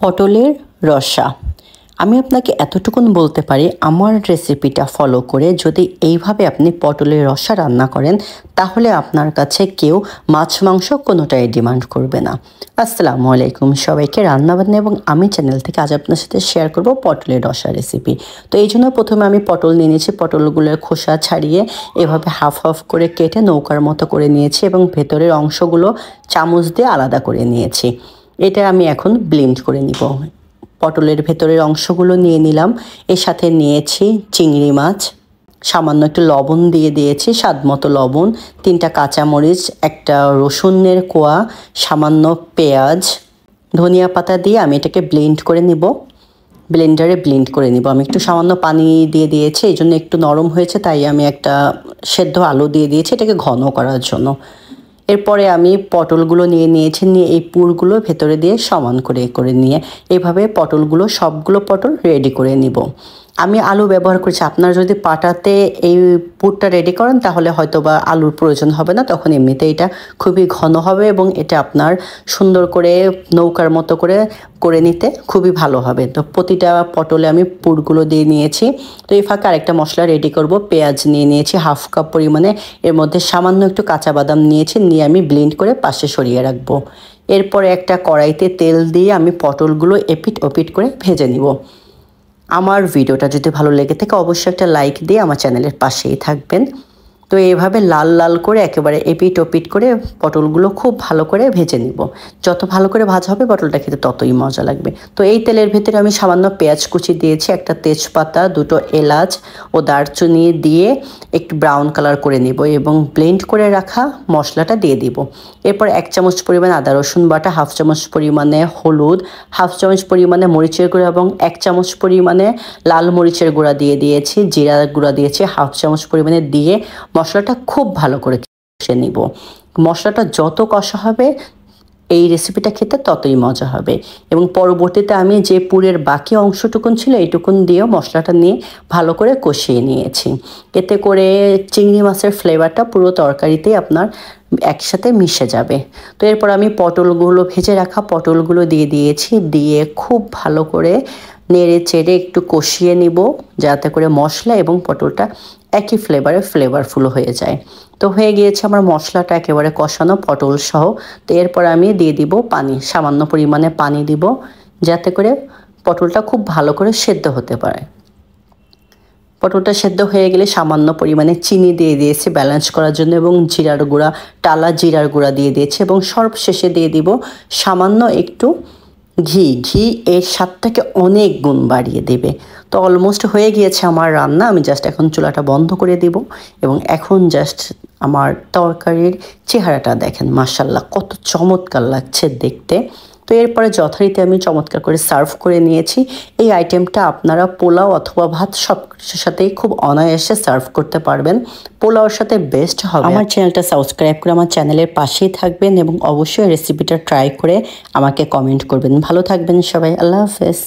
পটলের রসা। আমি আপনাকে এতটুকুন বলতে পারি, আমার রেসিপিটা ফলো করে যদি এইভাবে আপনি পটলের রসা রান্না করেন, তাহলে আপনার কাছে কেউ মাছ মাংস কোনোটাই ডিমান্ড করবে না। আসসালামু আলাইকুম সবাইকে, রান্নাবান্না এবং আমি চ্যানেল থেকে আজ আপনার সাথে শেয়ার করব পটলের রসা রেসিপি। তো এই জন্য প্রথমে আমি পটল নিয়ে নিয়েছি। পটলগুলোর খোসা ছাড়িয়ে এভাবে হাফ হাফ করে কেটে নৌকার মতো করে নিয়েছি এবং ভেতরের অংশগুলো চামচ দিয়ে আলাদা করে নিয়েছি। এটা আমি এখন ব্লেন্ড করে নিব। পটলের ভেতরের অংশগুলো নিয়ে নিলাম। এর সাথে নিয়েছি চিংড়ি মাছ, সামান্য একটু লবণ দিয়ে দিয়েছি, স্বাদ মতো লবণ, 3টা কাঁচামরিচ, একটা রসুনের কোয়া, সামান্য পেঁয়াজ, ধনিয়া পাতা দিয়ে আমি এটাকে ব্লেন্ড করে নিব। ব্লেন্ডারে ব্লেন্ড করে নিব। আমি একটু সামান্য পানি দিয়ে দিয়েছি, এই জন্য একটু নরম হয়েছে, তাই আমি একটা সেদ্ধ আলু দিয়ে দিয়েছি এটাকে ঘন করার জন্য। এরপরে আমি পটলগুলো নিয়ে নিয়েছি, নিয়ে এই পুরগুলো ভেতরে দিয়ে সমান করে নিয়ে এইভাবে পটলগুলো সবগুলো পটল রেডি করে নিব। আমি আলু ব্যবহার করছি। আপনারা যদি পাটাতে এই পুরটা রেডি করেন তাহলে হয়তো বা আলুর প্রয়োজন হবে না, তখন এমনিতে এটা খুবই ঘন হবে এবং এটা আপনার সুন্দর করে নৌকার মতো করে নিতে খুবই ভালো হবে। তো প্রতিটা পটলে আমি পুরগুলো দিয়ে নিয়েছি। তো এই ফাঁকে আরেকটা মশলা রেডি করব। পেঁয়াজ নিয়ে নিয়েছি হাফ কাপ পরিমাণে, এর মধ্যে সামান্য একটু কাঁচা বাদাম নিয়েছি, নিয়ে আমি ব্লেন্ড করে পাশে সরিয়ে রাখবো। এরপরে একটা কড়াইতে তেল দিয়ে আমি পটলগুলো এপিট ওপিট করে ভেজে নিব। আমার ভিডিওটা যদি ভালো লেগে থাকে অবশ্যই একটা লাইক দিয়ে আমার চ্যানেলের পাশেই থাকবেন। তো এইভাবে লাল লাল করে একেবারে এপিট ওপিট করে পটলগুলো খুব ভালো করে ভেজে নিব। যত ভালো করে ভাজা হবে পটলটা খেতে ততই মজা লাগবে। তো এই তেলের ভেতরে আমি সামান্য পেঁয়াজ কুচি দিয়েছি, একটা তেজপাতা, 2টো এলাচ ও দারচিনি দিয়ে একটু ব্রাউন কালার করে নিব এবং ব্লেন্ড করে রাখা মশলাটা দিয়ে দিব। এরপর 1 চামচ পরিমাণে আদা রসুন বাটা, হাফ চামচ পরিমাণে হলুদ, হাফ চামচ পরিমাণে মরিচের গুঁড়া এবং 1 চামচ পরিমাণে লাল মরিচের গুঁড়া দিয়ে দিয়েছি, জিরা গুঁড়া দিয়েছি হাফ চামচ পরিমাণে, দিয়ে মশলাটা খুব ভালো করে কষে নিব। মশলাটা যত কষা হবে এই রেসিপিটা খেতে ততই মজা হবে। এবং পরবর্তীতে আমি যে পুরের বাকি অংশটুকুন ছিল এইটুকুন দিয়েও মশলাটা নিয়ে ভালো করে কষিয়ে নিয়েছি। এতে করে চিংড়ি মাছের ফ্লেভারটা পুরো তরকারিতেই আপনার একসাথে মিশে যাবে। তো এরপর আমি পটলগুলো ভেজে রাখা পটলগুলো দিয়ে দিয়েছি, দিয়ে খুব ভালো করে নেড়ে চেড়ে একটু কষিয়ে নিব, যাতে করে মশলা এবং পটলটা একই ফ্লেভারফুল হয়ে যায়। তো হয়ে গিয়েছে আমার মশলাটা একেবারে কষানো পটল সহ। তো এরপর আমি দিয়ে দিব পানি, সামান্য পরিমাণে পানি দিব, যাতে করে পটলটা খুব ভালো করে সেদ্ধ হতে পারে। পটলটা সেদ্ধ হয়ে গেলে সামান্য পরিমাণে চিনি দিয়ে দিয়েছি ব্যালেন্স করার জন্য, এবং জিরার গুঁড়া, টালা জিরার গুঁড়া দিয়ে দিয়েছি, এবং সর্বশেষে দিয়ে দিব সামান্য একটু ঘি এর স্বাদটাকে অনেক গুণ বাড়িয়ে দেবে। তো অলমোস্ট হয়ে গিয়েছে আমার রান্না। আমি জাস্ট এখন চুলাটা বন্ধ করে দিব এবং এখন জাস্ট আমার তরকারির চেহারাটা দেখেন, মাশাআল্লাহ কত চমৎকার লাগছে দেখতে। তো এরপরে যথারীতি আমি চমৎকার করে সার্ভ করে নিয়েছি। এই আইটেমটা আপনারা পোলাও অথবা ভাত সব কিছুর সাথেই খুব অনায়াসে সার্ভ করতে পারবেন। পোলাওর সাথে বেস্ট হবে। আমার চ্যানেলটা সাবস্ক্রাইব করে আমার চ্যানেলের পাশেই থাকবেন এবং অবশ্যই রেসিপিটা ট্রাই করে আমাকে কমেন্ট করবেন। ভালো থাকবেন সবাই, আল্লাহ হাফেজ।